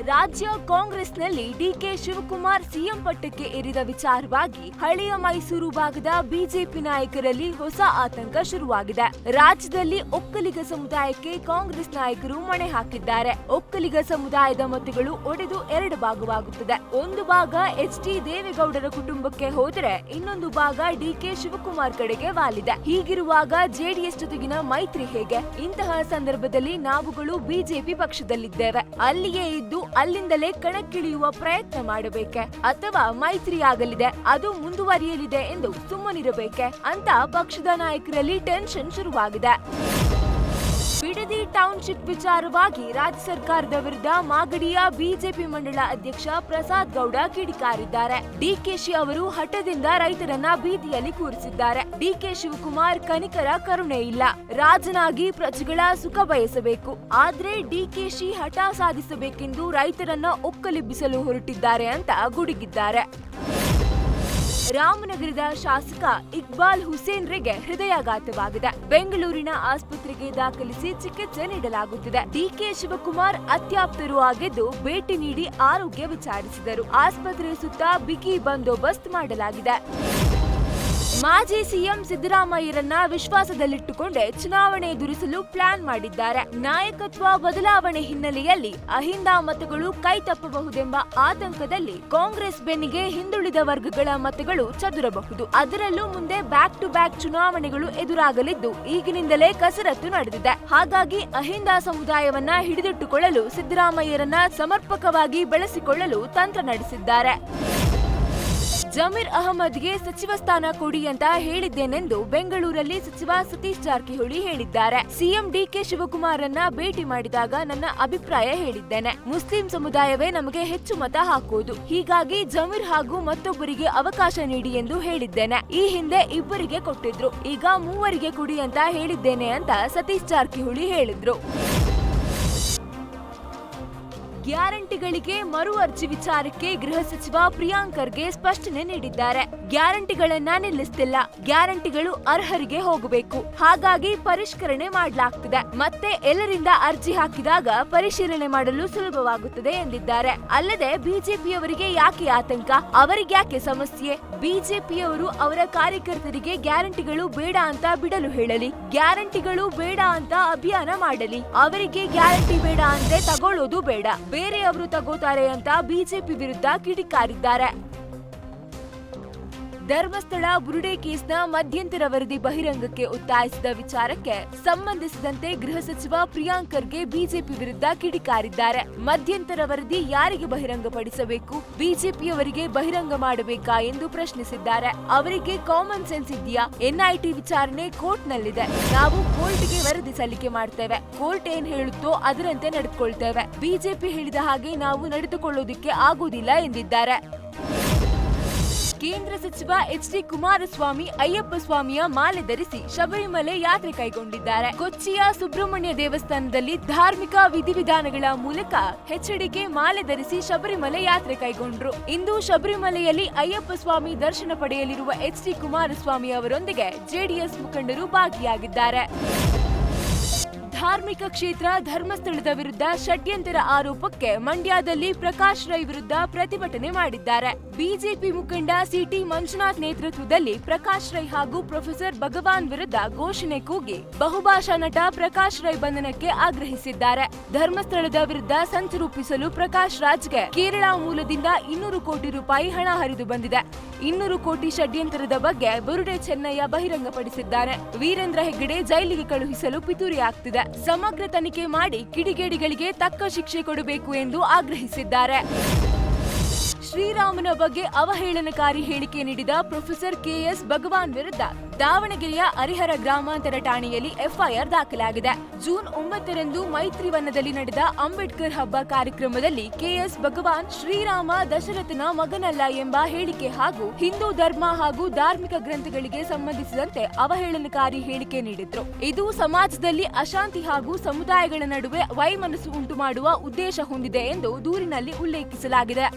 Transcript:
ರಾಜ್ಯ ಕಾಂಗ್ರೆಸ್ನಲ್ಲಿ DK Shivakumar CM ಪಟ್ಟಕ್ಕೆ ಏರಿದ ವಿಚಾರವಾಗಿ ಹಳೆಯ ಮೈಸೂರು ಭಾಗದ ಬಿಜೆಪಿ ನಾಯಕರಲ್ಲಿ ಹೊಸ ಆತಂಕ ಶುರುವಾಗಿದೆ. ರಾಜ್ಯದಲ್ಲಿ ಒಕ್ಕಲಿಗ ಸಮುದಾಯಕ್ಕೆ ಕಾಂಗ್ರೆಸ್ ನಾಯಕರು ಮಣೆ ಹಾಕಿದ್ದಾರೆ. ಒಕ್ಕಲಿಗ ಸಮುದಾಯದ ಮತಗಳು ಒಡೆದು ಎರಡು ಭಾಗವಾಗುತ್ತದೆ. ಒಂದು ಭಾಗ ಎಚ್.ಡಿ. ದೇವೇಗೌಡರ ಕುಟುಂಬಕ್ಕೆ ಹೋದರೆ ಇನ್ನೊಂದು ಭಾಗ ಡಿಕೆ ಶಿವಕುಮಾರ್ ಕಡೆಗೆ ವಾಲಿದೆ. ಹೀಗಿರುವಾಗ ಜೆಡಿಎಸ್ ಜೊತೆಗಿನ ಮೈತ್ರಿ ಹೇಗೆ? ಇಂತಹ ಸಂದರ್ಭದಲ್ಲಿ ನಾವುಗಳು ಬಿಜೆಪಿ ಪಕ್ಷದಲ್ಲಿದ್ದೇವೆ. ಅಲ್ಲಿಯೇ ಇದ್ದು ಅಲ್ಲಿಂದಲೇ ಕಣಕ್ಕಿಳಿಯುವ ಪ್ರಯತ್ನ ಮಾಡಬೇಕೆ ಅಥವಾ ಮೈತ್ರಿ ಆಗಲಿದೆ ಅದು ಮುಂದುವರಿಯಲಿದೆ ಎಂದು ಸುಮ್ಮನಿರಬೇಕೆ ಅಂತ ಪಕ್ಷದ ನಾಯಕರಲ್ಲಿ ಟೆನ್ಷನ್ ಶುರುವಾಗಿದೆ. ಬಿಡದಿ ಟೌನ್ಶಿಪ್ ವಿಚಾರವಾಗಿ ರಾಜ್ಯ ಸರ್ಕಾರದ ವಿರುದ್ಧ ಮಾಗಡಿಯ ಬಿಜೆಪಿ ಮಂಡಳ ಅಧ್ಯಕ್ಷ ಪ್ರಸಾದ್ ಗೌಡ ಕಿಡಿಕಾರಿದ್ದಾರೆ. ಡಿಕೆಶಿ ಅವರು ಹಠದಿಂದ ರೈತರನ್ನ ಬೀದಿಯಲ್ಲಿ ಕೂರಿಸಿದ್ದಾರೆ. ಡಿಕೆ ಶಿವಕುಮಾರ್ ಕನಿಕರ ಕರುಣೆ ಇಲ್ಲ, ರಾಜನಾಗಿ ಪ್ರಜೆಗಳ ಸುಖ ಬಯಸಬೇಕು. ಆದ್ರೆ ಡಿಕೆಶಿ ಹಠ ಸಾಧಿಸಬೇಕೆಂದು ರೈತರನ್ನ ಒಕ್ಕಲೆಬ್ಬಿಸಲು ಹೊರಟಿದ್ದಾರೆ ಅಂತ ಗುಡುಗಿದ್ದಾರೆ. ರಾಮನಗರದ ಶಾಸಕ ಇಕ್ಬಾಲ್ ಹುಸೇನ್ರಿಗೆ ಹೃದಯಾಘಾತವಾಗಿದೆ. ಬೆಂಗಳೂರಿನ ಆಸ್ಪತ್ರೆಗೆ ದಾಖಲಿಸಿ ಚಿಕಿತ್ಸೆ ನೀಡಲಾಗುತ್ತಿದೆ. ಡಿಕೆ ಶಿವಕುಮಾರ್ ಅತ್ಯಾಪ್ತರು ಆಗಿದ್ದು ಭೇಟಿ ನೀಡಿ ಆರೋಗ್ಯ ವಿಚಾರಿಸಿದರು. ಆಸ್ಪತ್ರೆ ಸುತ್ತ ಬಿಗಿ ಬಂದೋಬಸ್ತ್ ಮಾಡಲಾಗಿದೆ. ಮಾಜಿ ಸಿಎಂ ಸಿದ್ದರಾಮಯ್ಯರನ್ನ ವಿಶ್ವಾಸದಲ್ಲಿಟ್ಟುಕೊಂಡೇ ಚುನಾವಣೆ ಎದುರಿಸಲು ಪ್ಲಾನ್ ಮಾಡಿದ್ದಾರೆ. ನಾಯಕತ್ವ ಬದಲಾವಣೆ ಹಿನ್ನೆಲೆಯಲ್ಲಿ ಅಹಿಂದ ಮತಗಳು ಕೈ ತಪ್ಪಬಹುದೆಂಬ ಆತಂಕದಲ್ಲಿ ಕಾಂಗ್ರೆಸ್ ಬೆನ್ನಿಗೆ ಹಿಂದುಳಿದ ವರ್ಗಗಳ ಮತಗಳು ಚದುರಬಹುದು. ಅದರಲ್ಲೂ ಮುಂದೆ ಬ್ಯಾಕ್ ಟು ಬ್ಯಾಕ್ ಚುನಾವಣೆಗಳು ಎದುರಾಗಲಿದ್ದು ಈಗಿನಿಂದಲೇ ಕಸರತ್ತು ನಡೆದಿದೆ. ಹಾಗಾಗಿ ಅಹಿಂದ ಸಮುದಾಯವನ್ನ ಹಿಡಿದಿಟ್ಟುಕೊಳ್ಳಲು ಸಿದ್ದರಾಮಯ್ಯರನ್ನ ಸಮರ್ಪಕವಾಗಿ ಬೆಳೆಸಿಕೊಳ್ಳಲು ತಂತ್ರ ನಡೆಸಿದ್ದಾರೆ. ಜಮೀರ್ ಅಹಮದ್ಗೆ ಸಚಿವ ಸ್ಥಾನ ಕೊಡಿ ಅಂತ ಹೇಳಿದ್ದೇನೆಂದು ಬೆಂಗಳೂರಲ್ಲಿ ಸಚಿವ ಸತೀಶ್ ಜಾರಕಿಹೊಳಿ ಹೇಳಿದ್ದಾರೆ. ಸಿಎಂ ಡಿಕೆ ಶಿವಕುಮಾರನ್ನ ಭೇಟಿ ಮಾಡಿದಾಗ ನನ್ನ ಅಭಿಪ್ರಾಯ ಹೇಳಿದ್ದೇನೆ. ಮುಸ್ಲಿಂ ಸಮುದಾಯವೇ ನಮಗೆ ಹೆಚ್ಚು ಮತ ಹಾಕುವುದು. ಹೀಗಾಗಿ ಜಮೀರ್ ಹಾಗೂ ಮತ್ತೊಬ್ಬರಿಗೆ ಅವಕಾಶ ನೀಡಿ ಎಂದು ಹೇಳಿದ್ದೇನೆ. ಈ ಹಿಂದೆ ಇಬ್ಬರಿಗೆ ಕೊಟ್ಟಿದ್ರು, ಈಗ ಮೂವರಿಗೆ ಕೊಡಿ ಅಂತ ಹೇಳಿದ್ದೇನೆ ಅಂತ ಸತೀಶ್ ಜಾರಕಿಹೊಳಿ ಹೇಳಿದ್ರು. ಗ್ಯಾರಂಟಿಗಳಿಗೆ ಮರು ಅರ್ಜಿ ವಿಚಾರಕ್ಕೆ ಗೃಹ ಸಚಿವ ಪ್ರಿಯಾಂಕ್ ಖರ್ಗೆ ಸ್ಪಷ್ಟನೆ ನೀಡಿದ್ದಾರೆ. ಗ್ಯಾರಂಟಿಗಳನ್ನ ನಿಲ್ಲಿಸ್ತಿಲ್ಲ, ಗ್ಯಾರಂಟಿಗಳು ಅರ್ಹರಿಗೆ ಹೋಗಬೇಕು. ಹಾಗಾಗಿ ಪರಿಷ್ಕರಣೆ ಮಾಡಲಾಗ್ತಿದೆ. ಮತ್ತೆ ಎಲ್ಲರಿಂದ ಅರ್ಜಿ ಹಾಕಿದಾಗ ಪರಿಶೀಲನೆ ಮಾಡಲು ಸುಲಭವಾಗುತ್ತದೆ ಎಂದಿದ್ದಾರೆ. ಅಲ್ಲದೆ ಬಿಜೆಪಿಯವರಿಗೆ ಯಾಕೆ ಆತಂಕ, ಅವರಿಗ್ಯಾಕೆ ಸಮಸ್ಯೆ? ಬಿಜೆಪಿಯವರು ಅವರ ಕಾರ್ಯಕರ್ತರಿಗೆ ಗ್ಯಾರಂಟಿಗಳು ಬೇಡ ಅಂತ ಬಿಡಲು ಹೇಳಲಿ, ಗ್ಯಾರಂಟಿಗಳು ಬೇಡ ಅಂತ ಅಭಿಯಾನ ಮಾಡಲಿ. ಅವರಿಗೆ ಗ್ಯಾರಂಟಿ ಬೇಡ ಅಂದ್ರೆ ತಗೊಳ್ಳೋದು ಬೇಡ, ಬೇರೆಯವರು ತಗೋತಾರೆ ಅಂತ ಬಿಜೆಪಿ ವಿರುದ್ಧ ಕಿಡಿಕಾರಿದ್ದಾರೆ. ಧರ್ಮಸ್ಥಳ ಬುರುಡೆ ಕೇಸ್ನ ಮಧ್ಯಂತರ ವರದಿ ಬಹಿರಂಗಕ್ಕೆ ಒತ್ತಾಯಿಸಿದ ವಿಚಾರಕ್ಕೆ ಸಂಬಂಧಿಸಿದಂತೆ ಗೃಹ ಸಚಿವ ಪ್ರಿಯಾಂಕ್ ಖರ್ಗೆ ಬಿಜೆಪಿ ವಿರುದ್ಧ ಕಿಡಿಕಾರಿದ್ದಾರೆ. ಮಧ್ಯಂತರ ವರದಿ ಯಾರಿಗೆ ಬಹಿರಂಗಪಡಿಸಬೇಕು, ಬಿಜೆಪಿಯವರಿಗೆ ಬಹಿರಂಗ ಮಾಡಬೇಕಾ ಎಂದು ಪ್ರಶ್ನಿಸಿದ್ದಾರೆ. ಅವರಿಗೆ ಕಾಮನ್ ಸೆನ್ಸ್ ಇದೆಯಾ? ಎನ್ಐಟಿ ವಿಚಾರಣೆ ಕೋರ್ಟ್ನಲ್ಲಿದೆ, ನಾವು ಕೋರ್ಟ್ಗೆ ವರದಿ ಸಲ್ಲಿಕೆ ಮಾಡ್ತೇವೆ. ಕೋರ್ಟ್ ಏನ್ ಹೇಳುತ್ತೋ ಅದರಂತೆ ನಡೆದುಕೊಳ್ತೇವೆ. ಬಿಜೆಪಿ ಹೇಳಿದ ಹಾಗೆ ನಾವು ನಡೆದುಕೊಳ್ಳೋದಿಕ್ಕೆ ಆಗುವುದಿಲ್ಲ ಎಂದಿದ್ದಾರೆ. ಕೇಂದ್ರ ಸಚಿವ ಎಚ್.ಡಿ. ಕುಮಾರಸ್ವಾಮಿ ಅಯ್ಯಪ್ಪ ಸ್ವಾಮಿಯ ಮಾಲೆ ಧರಿಸಿ ಶಬರಿಮಲೆ ಯಾತ್ರೆ ಕೈಗೊಂಡಿದ್ದಾರೆ. ಕೊಚ್ಚಿಯ ಸುಬ್ರಹ್ಮಣ್ಯ ದೇವಸ್ಥಾನದಲ್ಲಿ ಧಾರ್ಮಿಕ ವಿಧಿವಿಧಾನಗಳ ಮೂಲಕ ಎಚ್.ಡಿ.ಗೆ ಮಾಲೆ ಧರಿಸಿ ಶಬರಿಮಲೆ ಯಾತ್ರೆ ಕೈಗೊಂಡ್ರು. ಇಂದು ಶಬರಿಮಲೆಯಲ್ಲಿ ಅಯ್ಯಪ್ಪ ಸ್ವಾಮಿ ದರ್ಶನ ಪಡೆಯಲಿರುವ ಎಚ್.ಡಿ. ಕುಮಾರಸ್ವಾಮಿ ಅವರೊಂದಿಗೆ ಜೆಡಿಎಸ್ ಮುಖಂಡರು ಭಾಗಿಯಾಗಿದ್ದಾರೆ. ಧಾರ್ಮಿಕ ಕ್ಷೇತ್ರ ಧರ್ಮಸ್ಥಳದ ವಿರುದ್ಧ ಷಡ್ಯಂತರ ಆರೋಪಕ್ಕೆ ಮಂಡ್ಯದಲ್ಲಿ ಪ್ರಕಾಶ್ ರೈ ವಿರುದ್ಧ ಪ್ರತಿಭಟನೆ ಮಾಡಿದ್ದಾರೆ. ಬಿಜೆಪಿ ಮುಖಂಡ ಸಿಟಿ ಮಂಜುನಾಥ್ ನೇತೃತ್ವದಲ್ಲಿ ಪ್ರಕಾಶ್ ರೈ ಹಾಗೂ ಪ್ರೊಫೆಸರ್ ಭಗವಾನ್ ವಿರುದ್ಧ ಘೋಷಣೆ ಕೂಗಿ ಬಹುಭಾಷಾ ನಟ ಪ್ರಕಾಶ್ ರೈ ಬಂಧನಕ್ಕೆ ಆಗ್ರಹಿಸಿದ್ದಾರೆ. ಧರ್ಮಸ್ಥಳದ ವಿರುದ್ಧ ಸಂಚು ರೂಪಿಸಲು ಪ್ರಕಾಶ್ ರಾಜ್ಗೆ ಕೇರಳ ಮೂಲದಿಂದ 200 ಕೋಟಿ ರೂಪಾಯಿ ಹಣ ಹರಿದು ಬಂದಿದೆ. 200 ಕೋಟಿ ಷಡ್ಯಂತರದ ಬಗ್ಗೆ ಬುರುಡೆ ಚೆನ್ನಯ್ಯ ಬಹಿರಂಗಪಡಿಸಿದ್ದಾರೆ. ವೀರೇಂದ್ರ ಹೆಗ್ಗಡೆ ಜೈಲಿಗೆ ಕಳುಹಿಸಲು ಪಿತೂರಿ ಆಗ್ತಿದೆ. ಸಮಗ್ರ ತನಿಖೆ ಮಾಡಿ ಕಿಡಿಗೇಡಿಗಳಿಗೆ ತಕ್ಕ ಶಿಕ್ಷೆ ಕೊಡಬೇಕು ಎಂದು ಆಗ್ರಹಿಸಿದ್ದಾರೆ. ಶ್ರೀರಾಮನ ಬಗ್ಗೆ ಅವಹೇಳನಕಾರಿ ಹೇಳಿಕೆ ನೀಡಿದ ಪ್ರೊಫೆಸರ್ ಕೆಎಸ್ ಭಗವಾನ್ ವಿರುದ್ಧ ದಾವಣಗೆರೆಯ ಹರಿಹರ ಗ್ರಾಮಾಂತರ ಠಾಣೆಯಲ್ಲಿ ಎಫ್ಐಆರ್ ದಾಖಲಾಗಿದೆ. ಜೂನ್ 9ರಂದು ಮೈತ್ರಿವನದಲ್ಲಿ ನಡೆದ ಅಂಬೇಡ್ಕರ್ ಹಬ್ಬ ಕಾರ್ಯಕ್ರಮದಲ್ಲಿ ಕೆಎಸ್ ಭಗವಾನ್ ಶ್ರೀರಾಮ ದಶರಥನ ಮಗನಲ್ಲ ಎಂಬ ಹೇಳಿಕೆ ಹಾಗೂ ಹಿಂದೂ ಧರ್ಮ ಹಾಗೂ ಧಾರ್ಮಿಕ ಗ್ರಂಥಗಳಿಗೆ ಸಂಬಂಧಿಸಿದಂತೆ ಅವಹೇಳನಕಾರಿ ಹೇಳಿಕೆ ನೀಡಿದ್ರು. ಇದು ಸಮಾಜದಲ್ಲಿ ಅಶಾಂತಿ ಹಾಗೂ ಸಮುದಾಯಗಳ ನಡುವೆ ವೈಮನಸ್ಸು ಉಂಟು ಮಾಡುವ ಉದ್ದೇಶ ಹೊಂದಿದೆ ಎಂದು ದೂರಿನಲ್ಲಿ ಉಲ್ಲೇಖಿಸಲಾಗಿದೆ.